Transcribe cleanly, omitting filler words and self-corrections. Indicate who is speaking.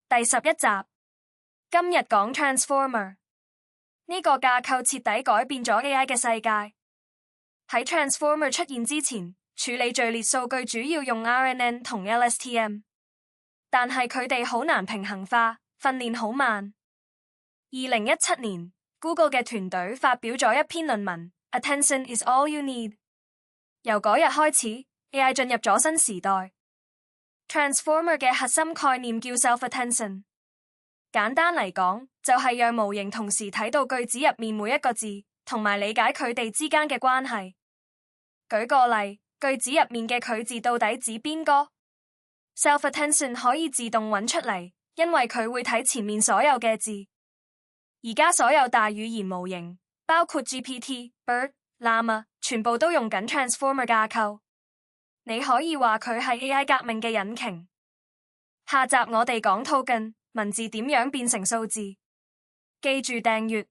Speaker 1: 第11集。今日講 Transformer 呢個架構徹底改變咗 AI 嘅世界。喺 Transformer 出現之前，處理序列數據主要用 RNN 同 LSTM， 但係佢哋好難平衡化，訓練好慢。2017年 Google 嘅團隊發表咗一篇論文 Attention is all you need。 由嗰日開始， AI 進入咗新時代。Transformer 嘅核心概念叫 Self-Attention， 簡單嚟講就係讓模型同時睇到句子入面每一個字，同埋理解佢哋之間嘅關係。舉個例，句子入面嘅佢字到底指邊個？ Self-Attention 可以自動揾出嚟，因為佢會睇前面所有嘅字。而家所有大語言模型，包括 GPT、BERT、Llama， 全部都用緊 Transformer 架構。你可以話佢係 AI 革命嘅引擎。下集我哋講 Token 文字點樣變成數字。記住訂閱。